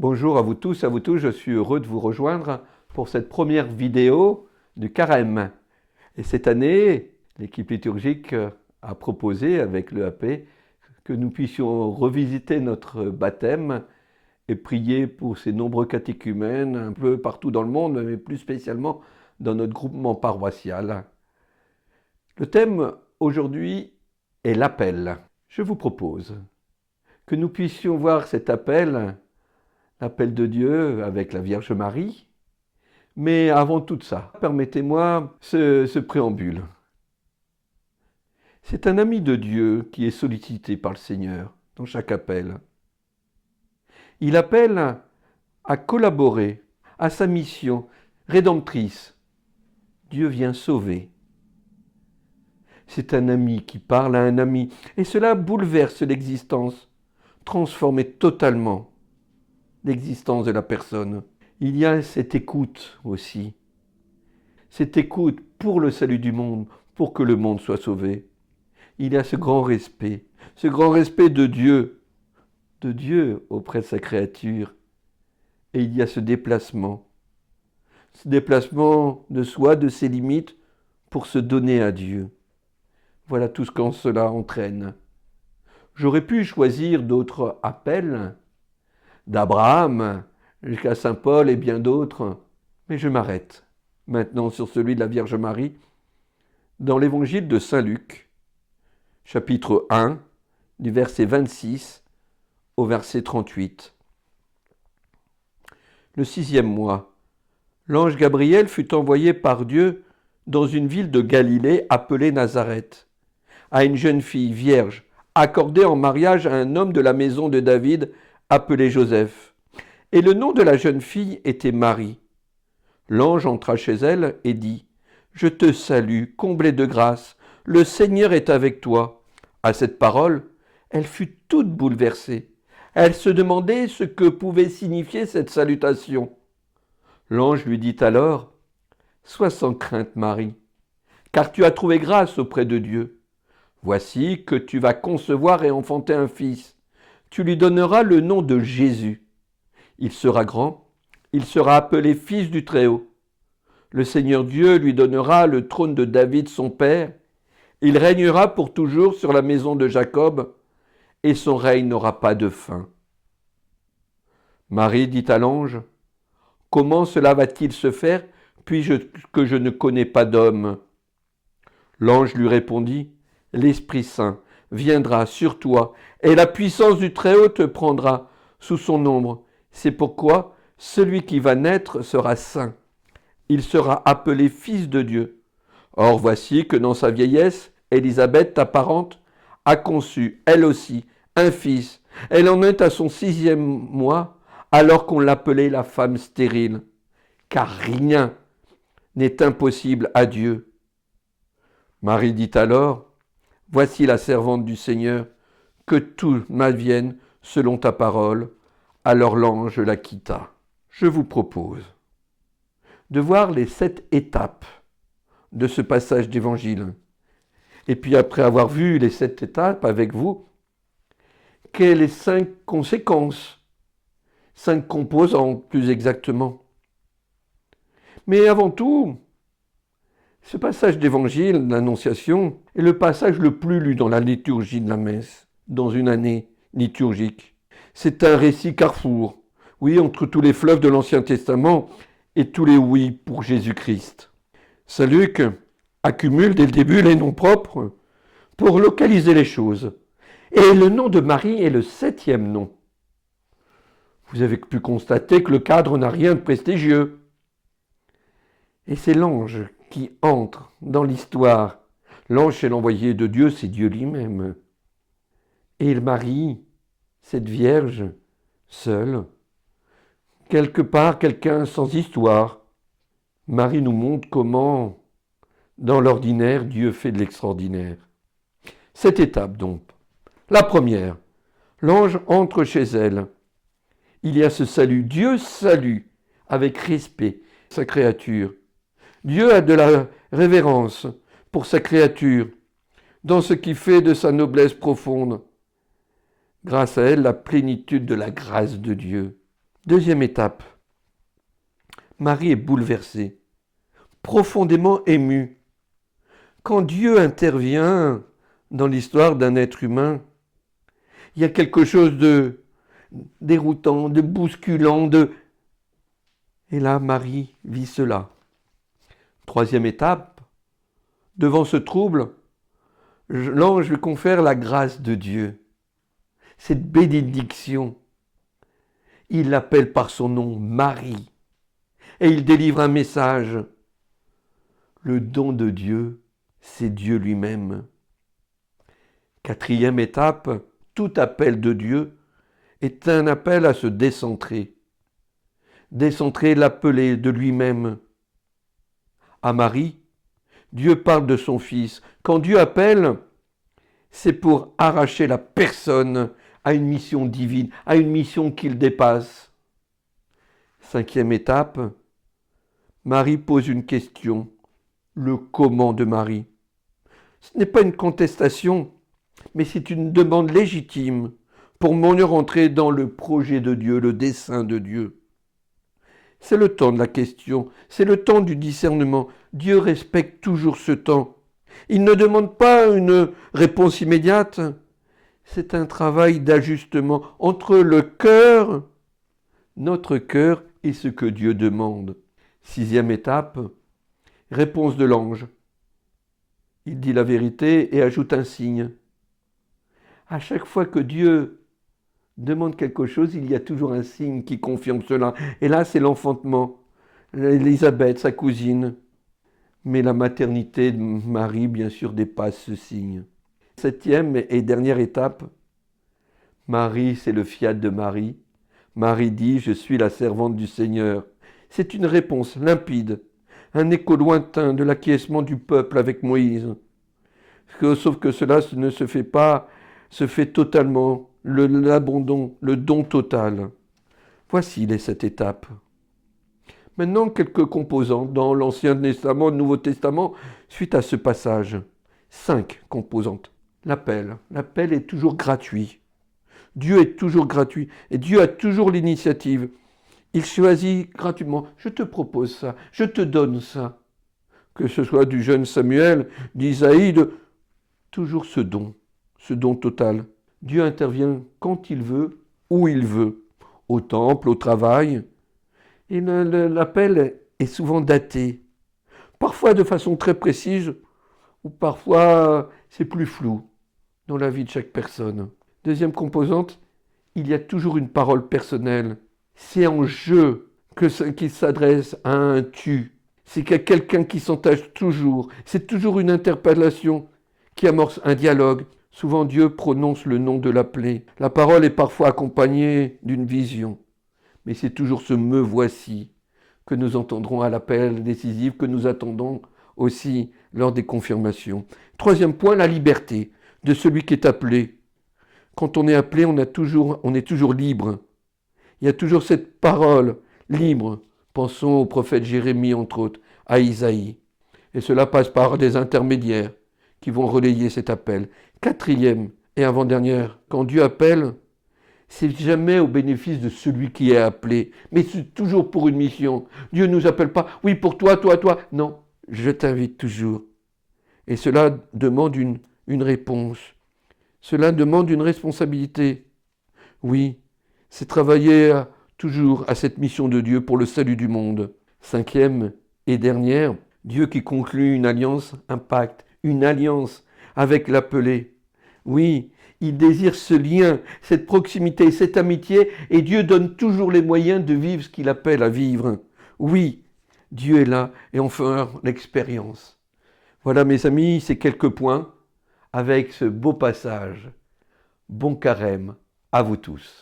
Bonjour à vous tous, je suis heureux de vous rejoindre pour cette première vidéo du Carême. Et cette année, l'équipe liturgique a proposé avec l'EAP que nous puissions revisiter notre baptême et prier pour ces nombreux catéchumènes un peu partout dans le monde, mais plus spécialement dans notre groupement paroissial. Le thème aujourd'hui est l'appel. Je vous propose que nous puissions voir cet appel de Dieu avec la Vierge Marie. Mais avant tout ça, permettez-moi ce préambule. C'est un ami de Dieu qui est sollicité par le Seigneur dans chaque appel. Il appelle à collaborer à sa mission rédemptrice. Dieu vient sauver. C'est un ami qui parle à un ami, et cela bouleverse l'existence, transforme totalement l'existence de la personne. Il y a cette écoute aussi. Cette écoute pour le salut du monde, pour que le monde soit sauvé. Il y a ce grand respect de Dieu auprès de sa créature. Et il y a ce déplacement de soi, de ses limites, pour se donner à Dieu. Voilà tout ce qu'en cela entraîne. J'aurais pu choisir d'autres appels, d'Abraham jusqu'à Saint Paul et bien d'autres, mais je m'arrête maintenant sur celui de la Vierge Marie dans l'évangile de Saint Luc, chapitre 1, du verset 26 au verset 38. Le 6e mois, l'ange Gabriel fut envoyé par Dieu dans une ville de Galilée appelée Nazareth, à une jeune fille vierge, accordée en mariage à un homme de la maison de David appelé Joseph. Et le nom de la jeune fille était Marie. L'ange entra chez elle et dit : « Je te salue, comblée de grâce, le Seigneur est avec toi. » À cette parole, elle fut toute bouleversée. Elle se demandait ce que pouvait signifier cette salutation. L'ange lui dit alors : « Sois sans crainte, Marie, car tu as trouvé grâce auprès de Dieu. Voici que tu vas concevoir et enfanter un fils. Tu lui donneras le nom de Jésus. Il sera grand, il sera appelé Fils du Très-Haut. Le Seigneur Dieu lui donnera le trône de David son père. Il régnera pour toujours sur la maison de Jacob, et son règne n'aura pas de fin. » Marie dit à l'ange : « Comment cela va-t-il se faire, que je ne connais pas d'homme ? » L'ange lui répondit : « L'Esprit Saint viendra sur toi, et la puissance du Très-Haut te prendra sous son ombre. C'est pourquoi celui qui va naître sera saint. Il sera appelé Fils de Dieu. Or voici que dans sa vieillesse, Élisabeth, ta parente, a conçu, elle aussi, un fils. Elle en est à son 6e mois, alors qu'on l'appelait la femme stérile. Car rien n'est impossible à Dieu. » Marie dit alors : « Voici la servante du Seigneur, que tout m'advienne selon ta parole. » Alors l'ange la quitta. Je vous propose de voir les 7 étapes de ce passage d'évangile. Et puis après avoir vu les 7 étapes avec vous, quelles les 5 conséquences, 5 composantes plus exactement. Mais avant tout, ce passage d'évangile, l'Annonciation, est le passage le plus lu dans la liturgie de la messe, dans une année liturgique. C'est un récit carrefour, oui, entre tous les fleuves de l'Ancien Testament et tous les oui pour Jésus-Christ. Saint Luc accumule dès le début les noms propres pour localiser les choses. Et le nom de Marie est le 7e nom. Vous avez pu constater que le cadre n'a rien de prestigieux. Et c'est l'ange qui entre dans l'histoire. L'ange, c'est l'envoyé de Dieu, c'est Dieu lui-même. Et Marie, cette Vierge, seule, quelque part, quelqu'un sans histoire. Marie nous montre comment, dans l'ordinaire, Dieu fait de l'extraordinaire. 7 étapes donc. La première, l'ange entre chez elle. Il y a ce salut. Dieu salue avec respect sa créature. Dieu a de la révérence pour sa créature, dans ce qui fait de sa noblesse profonde. Grâce à elle, la plénitude de la grâce de Dieu. Deuxième étape, Marie est bouleversée, profondément émue. Quand Dieu intervient dans l'histoire d'un être humain, il y a quelque chose de déroutant, de bousculant, Et là, Marie vit cela. Troisième étape, devant ce trouble, l'ange lui confère la grâce de Dieu, cette bénédiction. Il l'appelle par son nom Marie et il délivre un message. Le don de Dieu, c'est Dieu lui-même. Quatrième étape, tout appel de Dieu est un appel à se décentrer. Décentrer, l'appeler de lui-même. À Marie, Dieu parle de son Fils. Quand Dieu appelle, c'est pour arracher la personne à une mission divine, à une mission qu'il dépasse. Cinquième étape, Marie pose une question, le comment de Marie. Ce n'est pas une contestation, mais c'est une demande légitime pour mieux rentrer dans le projet de Dieu, le dessein de Dieu. C'est le temps de la question, c'est le temps du discernement. Dieu respecte toujours ce temps. Il ne demande pas une réponse immédiate. C'est un travail d'ajustement entre le cœur, notre cœur, et ce que Dieu demande. Sixième étape, réponse de l'ange. Il dit la vérité et ajoute un signe. À chaque fois que Dieu demande quelque chose, il y a toujours un signe qui confirme cela. Et là, c'est l'enfantement. Élisabeth, sa cousine. Mais la maternité de Marie, bien sûr, dépasse ce signe. Septième et dernière étape, Marie, c'est le fiat de Marie. Marie dit, je suis la servante du Seigneur. C'est une réponse limpide, un écho lointain de l'acquiescement du peuple avec Moïse. Sauf que cela ne se fait pas, se fait totalement, l'abandon, le don total. Voici les 7 étapes. Maintenant, quelques composantes dans l'Ancien Testament, le Nouveau Testament, suite à ce passage. 5 composantes. L'appel. L'appel est toujours gratuit. Dieu est toujours gratuit et Dieu a toujours l'initiative. Il choisit gratuitement. Je te propose ça, je te donne ça. Que ce soit du jeune Samuel, d'Isaïe, toujours ce don total. Dieu intervient quand il veut, où il veut, au temple, au travail. Et l'appel est souvent daté, parfois de façon très précise, ou parfois c'est plus flou dans la vie de chaque personne. Deuxième composante, il y a toujours une parole personnelle. C'est en jeu qu'il s'adresse à un tu. C'est qu'il y a quelqu'un qui s'entache toujours. C'est toujours une interpellation qui amorce un dialogue. Souvent Dieu prononce le nom de l'appelé. La parole est parfois accompagnée d'une vision. Mais c'est toujours ce me voici que nous entendrons à l'appel décisif, que nous attendons aussi lors des confirmations. Troisième point, la liberté de celui qui est appelé. Quand on est appelé, on est toujours libre. Il y a toujours cette parole libre. Pensons au prophète Jérémie, entre autres, à Isaïe. Et cela passe par des intermédiaires qui vont relayer cet appel. Quatrième et avant-dernière, quand Dieu appelle, c'est jamais au bénéfice de celui qui est appelé, mais c'est toujours pour une mission. Dieu ne nous appelle pas, oui, pour toi, toi, toi. Non, je t'invite toujours. Et cela demande une réponse. Cela demande une responsabilité. Oui, c'est travailler toujours à cette mission de Dieu pour le salut du monde. Cinquième et dernière, Dieu qui conclut une alliance, un pacte, une alliance avec l'appelé. Oui, il désire ce lien, cette proximité, cette amitié, et Dieu donne toujours les moyens de vivre ce qu'il appelle à vivre. Oui, Dieu est là et on fait l'expérience. Voilà mes amis, ces quelques points avec ce beau passage. Bon carême à vous tous.